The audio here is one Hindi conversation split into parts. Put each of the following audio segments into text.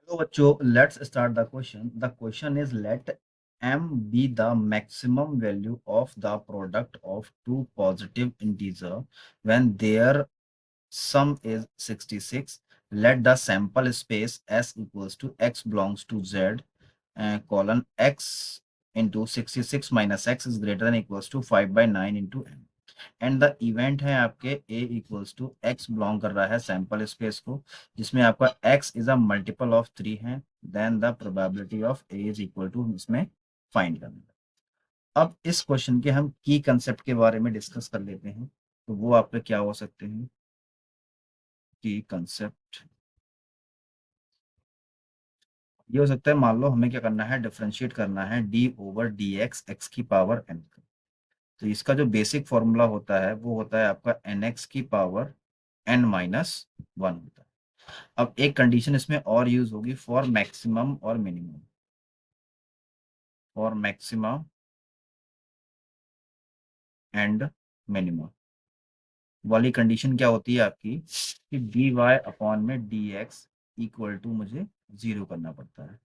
Hello बच्चों, let's start the question. The question is let m be the maximum value of the product of two positive integer when their sum is 66. Let the sample space S equals to x belongs to Z colon x into 66 minus x is greater than equals to 5 by 9 into m. And the event है आपके a equals to x belong कर रहा है सैंपल स्पेस को, जिसमें आपका x is a multiple of 3 है, then the probability of a is equal to इसमें फाइंड करना है। अब इस क्वेश्चन के हम की कंसेप्ट के बारे में डिस्कस कर लेते हैं। तो वो आपके क्या हो सकते हैं की कंसेप्ट? ये हो सकता है, मान लो हमें क्या करना है, डिफरेंशिएट करना है d over D x x की पावर n। तो इसका जो बेसिक फॉर्मूला होता है वो होता है आपका एन एक्स की पावर n माइनस वन होता है। अब एक कंडीशन इसमें और यूज होगी फॉर मैक्सिमम और minimum. For maximum and minimum वाली कंडीशन क्या होती है आपकी कि डी वाई अपॉन में डी एक्स इक्वल टू मुझे जीरो करना पड़ता है।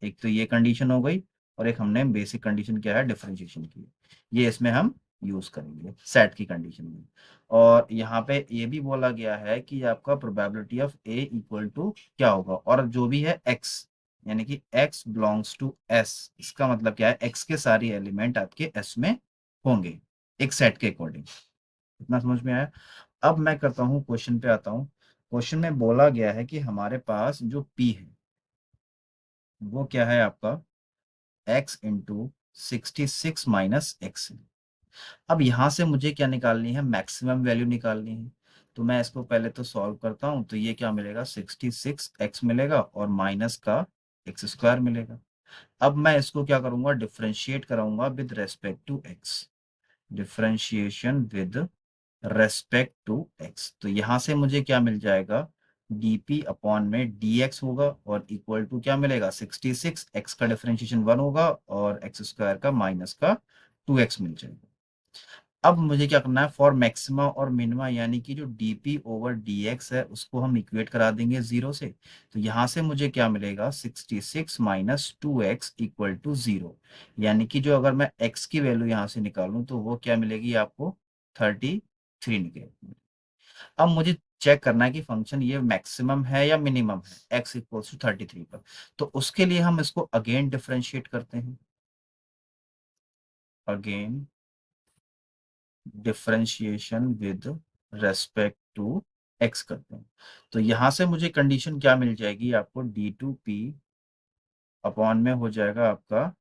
एक तो ये कंडीशन हो गई, और एक हमने बेसिक कंडीशन क्या है, डिफरेंशिएशन की। ये इसमें हम यूज करेंगे सेट की कंडीशन में। और यहाँ पे ये भी बोला गया है कि आपका probability of A equal to क्या होगा, और जो भी है एक्स, यानी कि एक्स बिलोंग्स टू एस, इसका मतलब क्या है, एक्स के सारे एलिमेंट आपके एस में होंगे एक सेट के अकॉर्डिंग। इतना समझ में आया? अब मैं करता हूँ, क्वेश्चन पे आता हूँ। क्वेश्चन में बोला गया है कि हमारे पास जो पी है वो क्या है आपका x इंटू 66 माइनस एक्स। अब यहां से मुझे क्या निकालनी है, मैक्सिमम वैल्यू निकालनी है। तो मैं इसको पहले तो सॉल्व करता हूं, तो ये क्या मिलेगा, 66x मिलेगा और माइनस का एक्स स्क्वायर मिलेगा। अब मैं इसको क्या करूंगा, डिफ्रेंशिएट कराऊंगा with respect to x. Differentiation with respect to x, तो यहां से मुझे क्या मिल जाएगा, dp अपॉन में dx होगा और इक्वल टू क्या मिलेगा, 66, x का डिफरेंशिएशन 1 होगा और एक्स स्क्वायर का माइनस का 2x मिल जाएगा। अब मुझे क्या करना है, फॉर मैक्सिमा और मिनिमा, यानी कि जो dp ओवर dx है उसको हम इक्वेट करा देंगे जीरो से। तो यहां से मुझे क्या मिलेगा, 66 minus two x equal to zero. यानी कि जो अगर मैं x की वैल्यू यहां से निकालूं तो वो क्या मिलेगी आपको, 33 निकलेगी। अब मुझे चेक करना है कि फंक्शन ये मैक्सिमम है या मिनिमम है, x इक्वल्स टू 33 पर। तो उसके लिए हम इसको अगेन डिफरेंशिएट करते हैं। Again differentiation with respect to x करते हैं। तो यहां से मुझे कंडीशन क्या मिल जाएगी आपको, d2p अपॉन में हो जाएगा आपका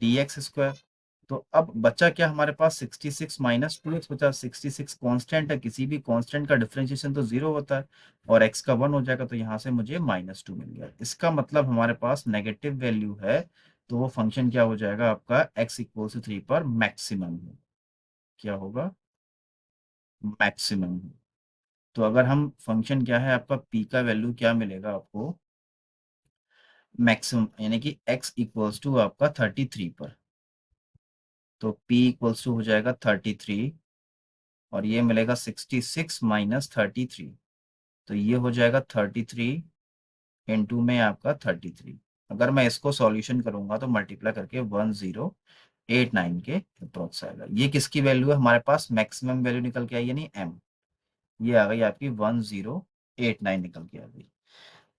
dx स्क्वायर। तो अब बचा क्या हमारे पास, 66 माइनस टू एक्स बचा। 66 कांस्टेंट है, किसी भी कांस्टेंट का डिफरेंशिएशन तो जीरो होता है, और x का वन हो जाएगा, तो यहाँ से मुझे माइनस टू मिल गया। इसका मतलब हमारे पास नेगेटिव वैल्यू है, तो वो फंक्शन क्या हो जाएगा आपका, x इक्वल टू 3 पर मैक्सिमम है। क्या होगा, मैक्सिमम। तो अगर हम फंक्शन क्या है आपका, p का वैल्यू क्या मिलेगा आपको, मैक्सिमम, यानी कि x इक्वल्स टू आपका 33 पर। तो p इक्वल्स टू हो जाएगा 33, और ये मिलेगा 66 माइनस 33। तो ये हो जाएगा 33 इंटू में आपका 33। अगर मैं इसको सॉल्यूशन करूंगा तो मल्टीप्लाई करके 1089 के अप्रोक्स आएगा। ये किसकी वैल्यू है, हमारे पास मैक्सिमम वैल्यू निकल के आई, यानी m। ये आ गई आपकी 1089 निकल के आ गई।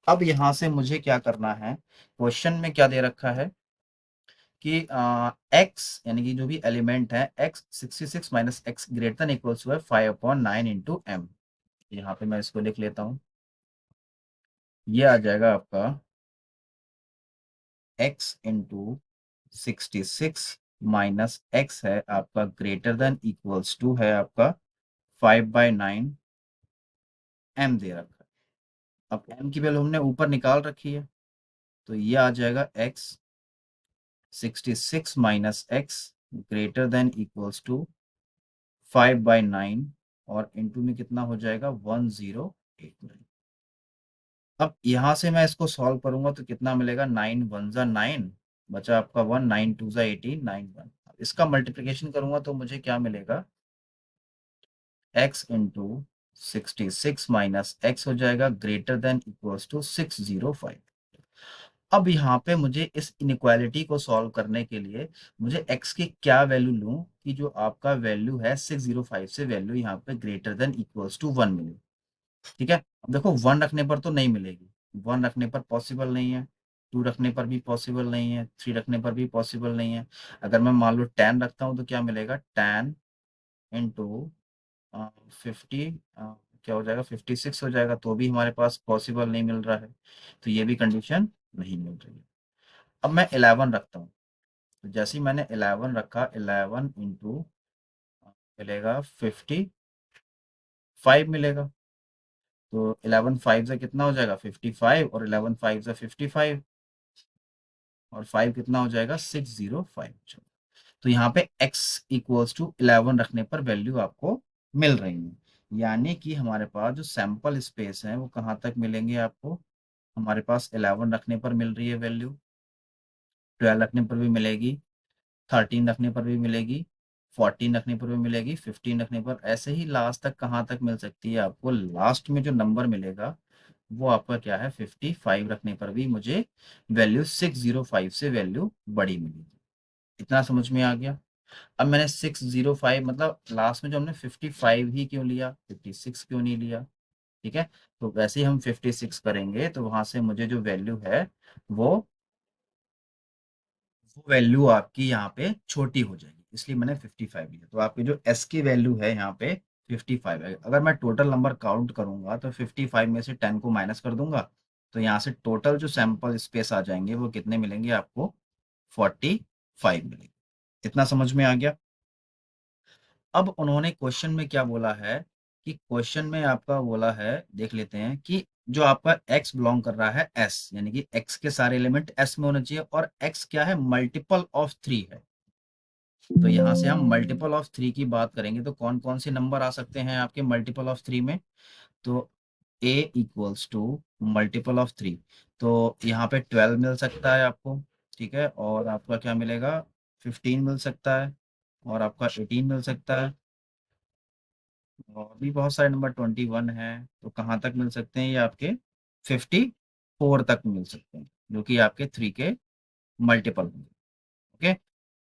अब यहां से मुझे क्या करना है, क्वेश्चन में क्या दे रखा है कि x, यानी कि जो भी एलिमेंट है x 66 minus x greater than equals to है 5/9 इंटू एम। यहाँ पे मैं इसको लिख लेता हूँ। ये आ जाएगा आपका x इंटू 66 माइनस एक्स है आपका ग्रेटर देन इक्वल्स टू है आपका 5/9 m दे रखा है। अब m की वैल्यू हमने ऊपर निकाल रखी है, तो ये आ जाएगा x 66 minus x greater than equals to 5/9, और इंटू में कितना हो जाएगा, 1089। अब यहां से मैं इसको सॉल्व करूंगा तो कितना मिलेगा, 9 1 जा 9, बचा आपका 1, 9 2 जा 18, 9 1। इसका मल्टीप्लिकेशन करूंगा तो मुझे क्या मिलेगा, x इंटू 66 माइनस एक्स हो जाएगा ग्रेटर देन इक्वल्स टू 605। अब यहाँ पे मुझे इस इनइक्वालिटी को सॉल्व करने के लिए मुझे x की क्या वैल्यू लूं कि जो आपका वैल्यू है 605 से वैल्यू यहाँ पे ग्रेटर देन इक्वल्स टू 1 मिले। ठीक है, अब देखो 1 रखने पर तो नहीं मिलेगी, 1 रखने पर पॉसिबल नहीं है, 2 रखने पर भी पॉसिबल नहीं है, 3 रखने पर भी पॉसिबल नहीं है। अगर मैं मान लो 10 रखता हूँ तो क्या मिलेगा, 10 इंटू 50, क्या हो जाएगा, 56 हो जाएगा, तो भी हमारे पास पॉसिबल नहीं मिल रहा है, तो ये भी कंडीशन नहीं मिल रही है। अब मैं 11 रखता हूँ, तो जैसे ही मैंने 11 रखा, 11 इंटू मिलेगा 55 मिलेगा, तो 11 5 से कितना हो जाएगा 55, और 11 5 से 55, और 5 कितना हो जाएगा 605। तो यहाँ पे x इक्वल्स टू 11 रखने पर वैल्यू आपको मिल रही है, यानी कि हमारे पास जो सैंपल स्पेस है वो कहाँ तक मिलेंगे आपको, हमारे पास 11 रखने पर मिल रही है वैल्यू, 12 रखने पर भी मिलेगी, 13 रखने पर भी मिलेगी, 14 रखने पर भी मिलेगी, 15 रखने पर, ऐसे ही लास्ट तक कहाँ तक मिल सकती है आपको, लास्ट में जो नंबर मिलेगा वो आपका क्या है 55 रखने पर भी मुझे वैल्यू 605 से वैल्यू बड़ी मिलेगी। इतना समझ में आ गया। अब मैंने 605 मतलब लास्ट में जो हमने 55 ही क्यों लिया, 56 क्यों नहीं लिया। ठीक है, तो वैसे ही हम 56 करेंगे तो वहां से मुझे जो वैल्यू है वो वो वैल्यू आपकी यहाँ पे छोटी हो जाएगी, इसलिए मैंने 55 लिया। तो आपकी जो एस की वैल्यू है यहाँ पे 55 है। अगर मैं टोटल नंबर काउंट करूंगा तो 55 में से 10 को माइनस कर दूंगा, तो यहाँ से टोटल जो सैंपल स्पेस आ जाएंगे वो कितने मिलेंगे आपको, 45 मिलेंगे। इतना समझ में आ गया। अब उन्होंने क्वेश्चन में क्या बोला है, कि क्वेश्चन में आपका बोला है, देख लेते हैं कि जो आपका x बिलोंग कर रहा है s, यानी कि x के सारे एलिमेंट s में होने चाहिए, और x क्या है, मल्टीपल ऑफ 3 है। तो यहां से हम मल्टीपल ऑफ 3 की बात करेंगे तो कौन कौन से नंबर आ सकते हैं आपके मल्टीपल ऑफ 3 में, तो a equals to multiple of 3, तो यहाँ पे 12 मिल सकता है आपको। ठीक है, और आपका क्या मिलेगा, 15 मिल सकता है, और आपका 18 मिल सकता है, और भी बहुत सारे नंबर 21 है। तो कहाँ तक मिल सकते हैं ये आपके, 54 तक मिल सकते हैं, जो कि आपके 3 के मल्टीपल होंगे। ओके,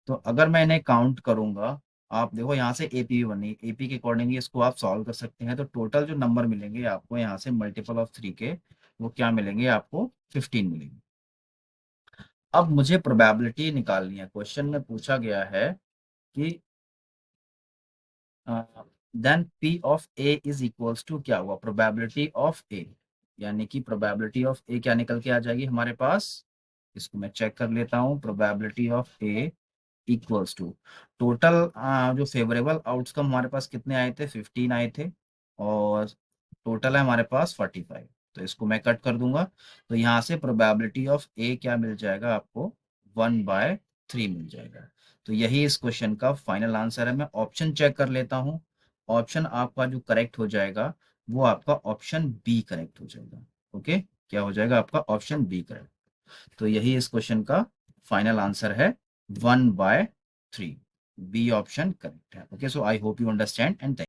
तो अगर मैं इन्हें काउंट करूंगा, आप देखो यहाँ से एपी भी बनी, एपी के अकॉर्डिंगली इसको आप सॉल्व कर सकते हैं, तो टोटल जो नंबर मिलेंगे आपको यहाँ से मल्टीपल ऑफ 3 के, वो क्या मिलेंगे आपको, 15 मिलेंगे। अब मुझे प्रोबेबिलिटी निकालनी है, क्वेश्चन में पूछा गया है कि then P of A is equals to क्या हुआ, प्रोबेबिलिटी ऑफ ए, यानी कि प्रोबेबिलिटी ऑफ ए क्या निकल के आ जाएगी हमारे पास, इसको मैं चेक कर लेता हूँ, probability of A equals to total जो फेवरेबल आउटकम हमारे पास कितने आए थे, 15 आए थे, और टोटल है हमारे पास 45, तो इसको मैं कट कर दूंगा, तो यहाँ से प्रोबेबिलिटी ऑफ ए क्या मिल जाएगा आपको, 1/3 मिल जाएगा। तो यही इस क्वेश्चन का फाइनल आंसर है। मैं ऑप्शन चेक कर लेता हूँ, ऑप्शन आपका जो करेक्ट हो जाएगा वो आपका ऑप्शन बी करेक्ट हो जाएगा। ओके, क्या हो जाएगा आपका ऑप्शन बी करेक्ट। तो यही इस क्वेश्चन का फाइनल आंसर है, 1/3, बी ऑप्शन करेक्ट है। Okay, so I hope you understand and thank